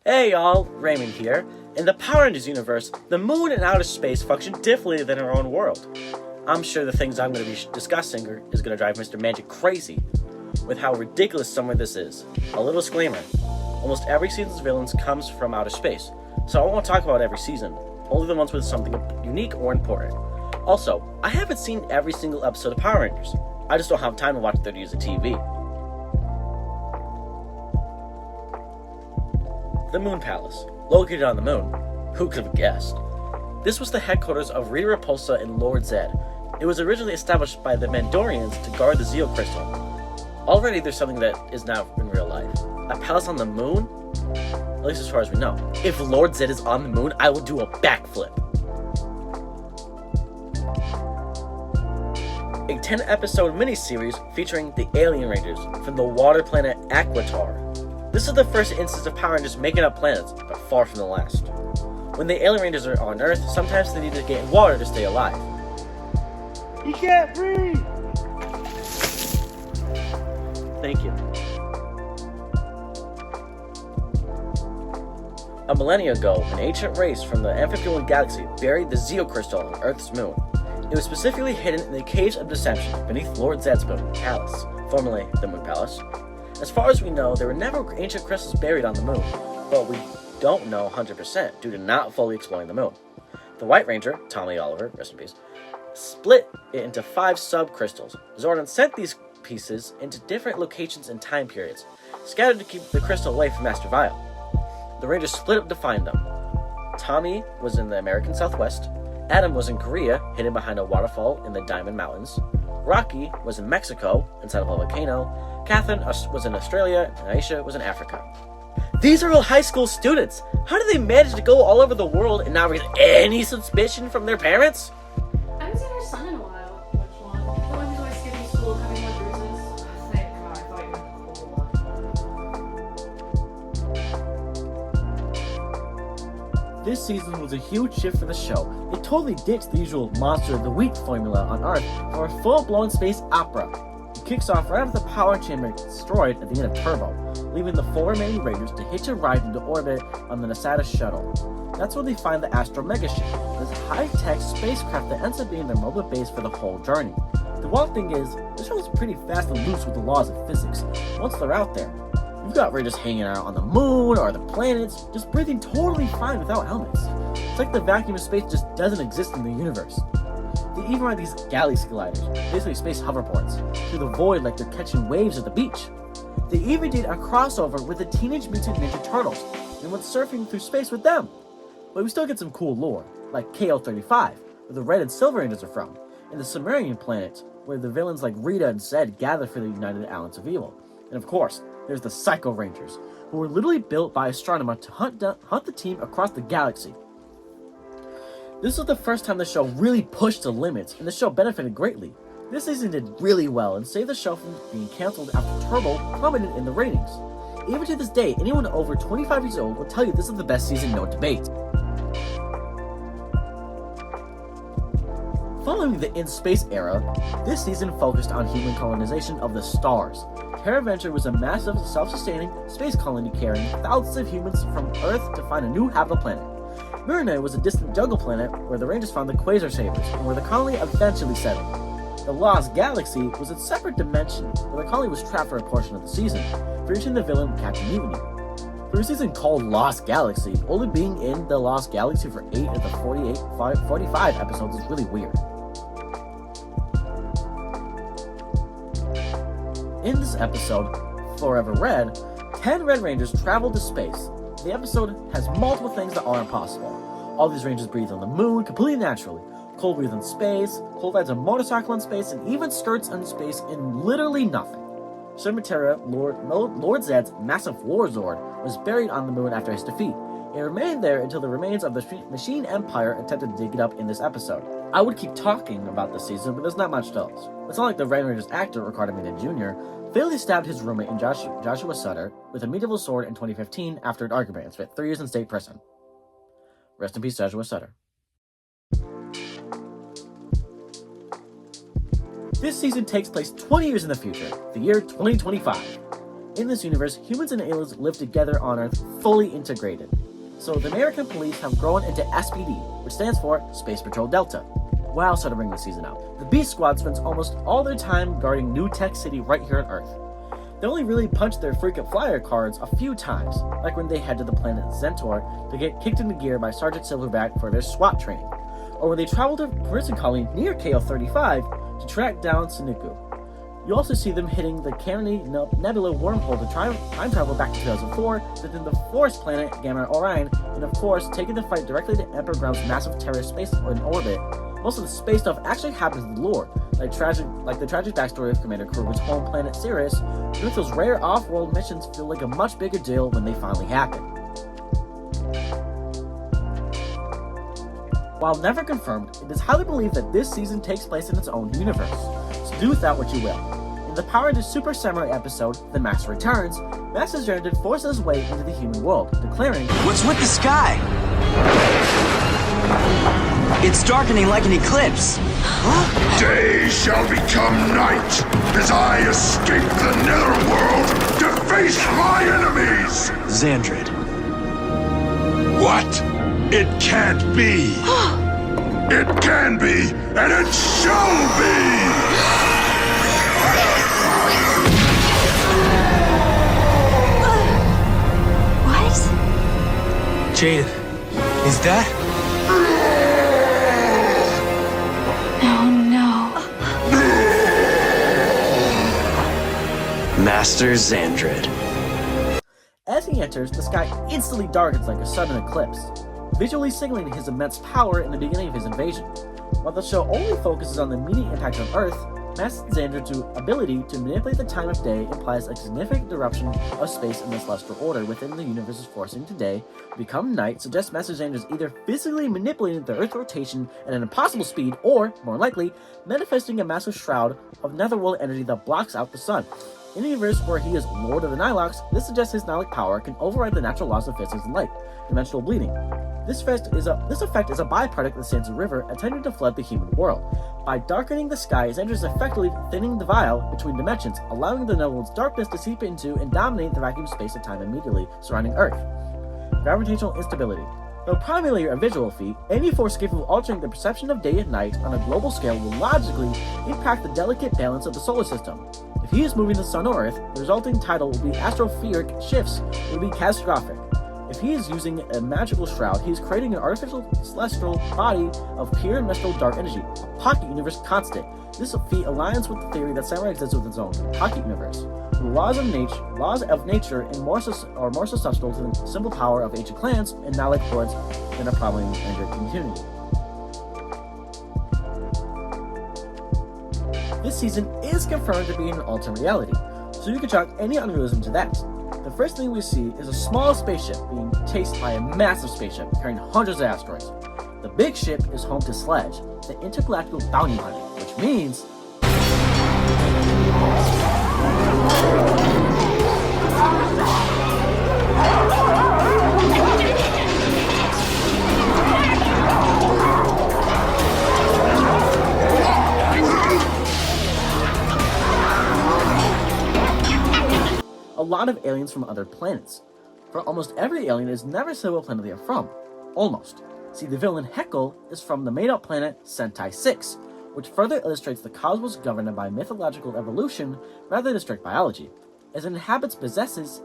Hey y'all, Raymond here. In the Power Rangers universe, the moon and outer space function differently than our own world. I'm sure the things I'm going to be discussing is going to drive Mr. Magic crazy with how ridiculous some of this is. A little disclaimer, almost every season's villains comes from outer space, so I won't talk about every season, only the ones with something unique or important. Also, I haven't seen every single episode of Power Rangers. I just don't have time to watch 30 years of TV. The Moon Palace, located on the moon. Who could have guessed? This was the headquarters of Rita Repulsa and Lord Zed. It was originally established by the Mandorians to guard the Zeo Crystal. Already there's something that is now in real life. A palace on the moon? At least as far as we know. If Lord Zed is on the moon, I will do a backflip. A 10-episode miniseries featuring the Alien Rangers from the water planet Aquitar. This is the first instance of Power Rangers making up planets, but far from the last. When the Alien Rangers are on Earth, sometimes they need to get in water to stay alive. You can't breathe! Thank you. A millennia ago, an ancient race from the M51 galaxy buried the Zeo Crystal on Earth's moon. It was specifically hidden in the Caves of Deception beneath Lord Zed's moon palace, formerly the Moon Palace. As far as we know, there were never ancient crystals buried on the moon, but we don't know 100% due to not fully exploring the moon. The White Ranger, Tommy Oliver, rest in peace, split it into 5 sub-crystals. Zordon sent these pieces into different locations and time periods, scattered to keep the crystal away from Master Vile. The Rangers split up to find them. Tommy was in the American Southwest, Adam was in Korea, hidden behind a waterfall in the Diamond Mountains, Rocky was in Mexico, inside of a volcano, Catherine was in Australia, and Aisha was in Africa. These are all high school students! How do they manage to go all over the world and not raise any suspicion from their parents? I haven't seen her son in a while. Which one? The one who's always skipping school, having more bruises. Thank God, I thought you were the This season was a huge shift for the show. They totally ditched the usual Monster of the Week formula on Earth for a full-blown space opera. It kicks off right after the power chamber is destroyed at the end of Turbo, leaving the 4 remaining Rangers to hitch a ride into orbit on the NASA shuttle. That's where they find the Astro Megaship, this high-tech spacecraft that ends up being their mobile base for the whole journey. The wild thing is, the show is pretty fast and loose with the laws of physics once they're out there. You've got Rangers hanging out on the moon or the planets, just breathing totally fine without helmets. It's like the vacuum of space just doesn't exist in the universe. They even ride these galaxy gliders, basically space hoverboards, through the void like they're catching waves at the beach. They even did a crossover with the Teenage Mutant Ninja Turtles and went surfing through space with them. But we still get some cool lore, like KO-35, where the Red and Silver Rangers are from, and the Sumerian planet, where the villains like Rita and Zed gather for the United Alliance of Evil. And of course, there's the Psycho Rangers, who were literally built by astronomer to hunt the team across the galaxy. This was the first time the show really pushed the limits, and the show benefited greatly. This season did really well and saved the show from being cancelled after Turbo plummeted in the ratings. Even to this day, anyone over 25 years old will tell you this is the best season, no debate. Following the in-space era, this season focused on human colonization of the stars. Terraventure was a massive, self-sustaining space colony carrying thousands of humans from Earth to find a new habitable planet. Myrna was a distant jungle planet where the Rangers found the Quasar Sabers and where the colony eventually settled. The Lost Galaxy was a separate dimension where the colony was trapped for a portion of the season, featuring the villain Captain Mutiny. For a season called Lost Galaxy, only being in the Lost Galaxy for 8 of the 45 episodes is really weird. In this episode, Forever Red, 10 Red Rangers travel to space. The episode has multiple things that aren't possible. All these Rangers breathe on the moon completely naturally. Cole breathes in space, Cole rides a motorcycle in space, and even skirts in space in literally nothing. Cemeteria, Lord Zed's massive war Zord, was buried on the moon after his defeat. It remained there until the remains of the Machine Empire attempted to dig it up in this episode. I would keep talking about this season, but there's not much else. It's not like the Red Rangers actor, Ricardo Mina Jr., fatally stabbed his roommate in Joshua Sutter with a medieval sword in 2015 after an argument and spent 3 years in state prison. Rest in peace, Joshua Sutter. This season takes place 20 years in the future, the year 2025. In this universe, humans and aliens live together on Earth, fully integrated. So the American police have grown into SPD, which stands for Space Patrol Delta. Wow, so to bring this season out. The Beast Squad spends almost all their time guarding New Tech City right here on Earth. They only really punch their frequent flyer cards a few times, like when they head to the planet Zentor to get kicked into gear by Sergeant Silverback for their SWAT training, or when they travel to a prison colony near KO-35 to track down Sunuku. You also see them hitting the Carinni Nebula wormhole to time travel back to 2004, within the forest planet Gamma Orion, and of course taking the fight directly to Emperor Ground's massive terror space in orbit. Most of the space stuff actually happens in the lore, like the tragic backstory of Commander Kruger's home planet Sirius. Doing those rare off-world missions feel like a much bigger deal when they finally happen. While never confirmed, it is highly believed that this season takes place in its own universe, so do with that what you will. In the Power Rangers Super Samurai episode, The Master Returns, Master Xandred forces his way into the human world, declaring, "What's with the sky? It's darkening like an eclipse." Day shall become night as I escape the netherworld to face my enemies! Xandred. What? It can't be! It can be, and it shall be! What? Jaden, is that? Oh no. Master Xandred. As he enters, the sky instantly darkens like a sudden eclipse, visually signaling his immense power in the beginning of his invasion. While the show only focuses on the immediate impact on Earth, Master Xandred's ability to manipulate the time of day implies a significant disruption of space and the celestial order within the universe's forcing today become night, suggests Master Xandred is either physically manipulating the Earth's rotation at an impossible speed, or, more likely, manifesting a massive shroud of netherworld energy that blocks out the sun. In a universe where he is Lord of the Nilox, this suggests his Nilox power can override the natural laws of physics and light, dimensional bleeding. This effect is a byproduct of the Sansa River attempting to flood the human world. By darkening the sky, Xandred is effectively thinning the veil between dimensions, allowing the netherworld's darkness to seep into and dominate the vacuum space of time immediately surrounding Earth. Gravitational instability. Though primarily a visual feat, any force capable of altering the perception of day and night on a global scale will logically impact the delicate balance of the solar system. If he is moving the sun or Earth, the resulting tidal will be astrophysic shifts. It will be catastrophic. If he is using a magical shroud, he is creating an artificial celestial body of pure menstrual dark energy, a pocket universe constant. This feat aligns with the theory that Samurai exists with its own pocket universe. The laws of nature and more susceptible to the simple power of ancient clans and now like hordes in a probably endangered community. This season is confirmed to be an alternate reality, so you can chalk any unrealism to that. The first thing we see is a small spaceship being chased by a massive spaceship carrying hundreds of asteroids. The big ship is home to Sledge, the intergalactic bounty hunter, which means a lot of aliens from other planets. For almost every alien is never said what planet they are from. Almost. See, the villain Heckle is from the made-up planet Sentai 6, which further illustrates the cosmos governed by mythological evolution rather than strict biology, as inhabitants possesses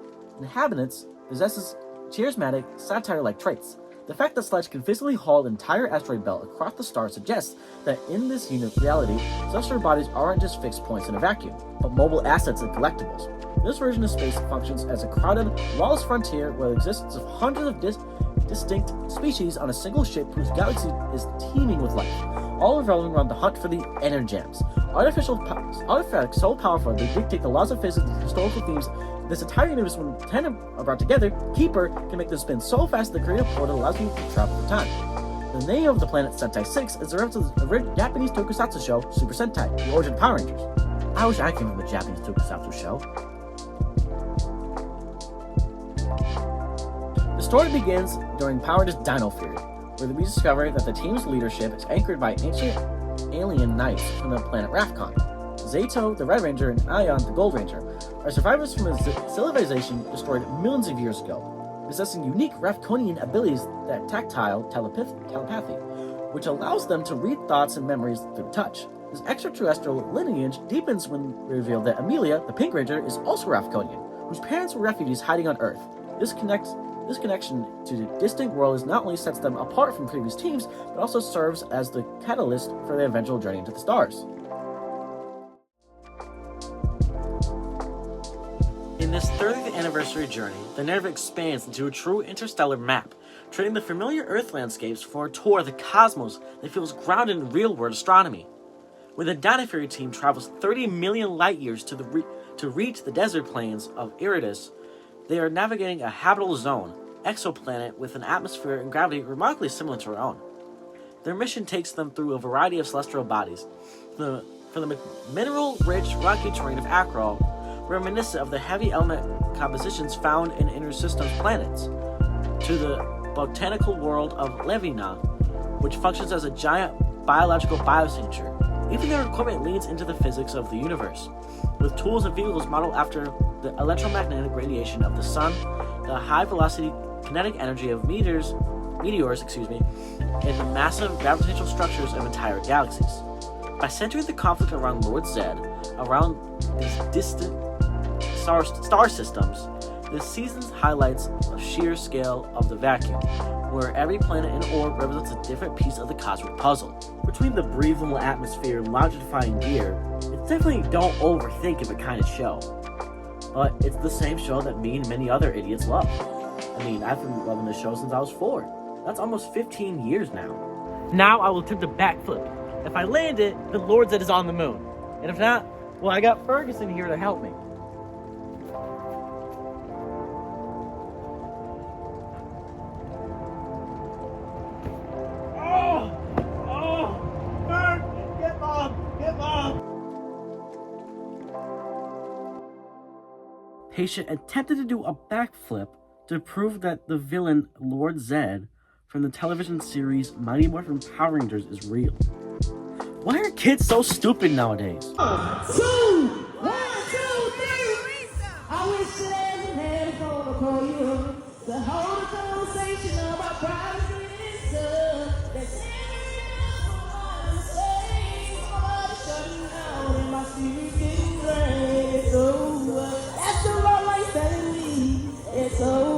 charismatic, satire-like traits. The fact that Sledge can physically haul the entire asteroid belt across the stars suggests that in this reality, celestial bodies aren't just fixed points in a vacuum, but mobile assets and collectibles. This version of space functions as a crowded, lawless frontier where the existence of hundreds of distinct species on a single ship whose galaxy is teeming with life, all revolving around the hunt for the energems. Artifacts so powerful they dictate the laws of physics and historical themes. This entire universe, when 10 are brought together, Keeper can make them spin so fast the creative portal allows you to travel through time. The name of the planet Sentai 6 is a reference to the Japanese tokusatsu show Super Sentai, the origin of Power Rangers. I wish I came from a Japanese tokusatsu show. The story begins during Power Rangers Dino Fury, where we discover that the team's leadership is anchored by ancient alien knights from the planet Rafcon. Zato, the Red Ranger, and Ion, the Gold Ranger, are survivors from a civilization destroyed millions of years ago, possessing unique Ravkonian abilities that tactile telepathy, which allows them to read thoughts and memories through touch. This extraterrestrial lineage deepens when revealed that Amelia, the Pink Ranger, is also Ravkonian, whose parents were refugees hiding on Earth. This connection to the distant world not only sets them apart from previous teams, but also serves as the catalyst for their eventual journey into the stars. In this 30th anniversary journey, the narrative expands into a true interstellar map, trading the familiar Earth landscapes for a tour of the cosmos that feels grounded in real-world astronomy. When the Dino Fury team travels 30 million light-years to reach the desert plains of Iridus, they are navigating a habitable zone, exoplanet with an atmosphere and gravity remarkably similar to our own. Their mission takes them through a variety of celestial bodies, from the mineral-rich rocky terrain of Acro, reminiscent of the heavy element compositions found in inner systems planets, to the botanical world of Levina, which functions as a giant biological biosignature. Even their equipment leans into the physics of the universe, with tools and vehicles modeled after the electromagnetic radiation of the sun, the high-velocity kinetic energy of meteors, and the massive gravitational structures of entire galaxies. By centering the conflict around Lord Zed, around these distant star systems, this season highlights a sheer scale of the vacuum, where every planet and orb represents a different piece of the cosmic puzzle. Between the breathable atmosphere and logic-defying gear, it's definitely don't overthink it kind of show. But it's the same show that me and many other idiots love. I mean, I've been loving this show since I was 4. That's almost 15 years now. Now I will attempt a backflip. If I land it, then Lord Zed is on the moon. And if not, well, I got Ferguson here to help me. Patient attempted to do a backflip to prove that the villain Lord Zed from the television series Mighty Morphin Power Rangers is real. Why are kids so stupid nowadays? 2, 1, 2, 3. I wish that I had a phone to call you up to hold a conversation about privacy and stuff. That's shutting down and my spirit getting drained. That's the right life telling me it's over.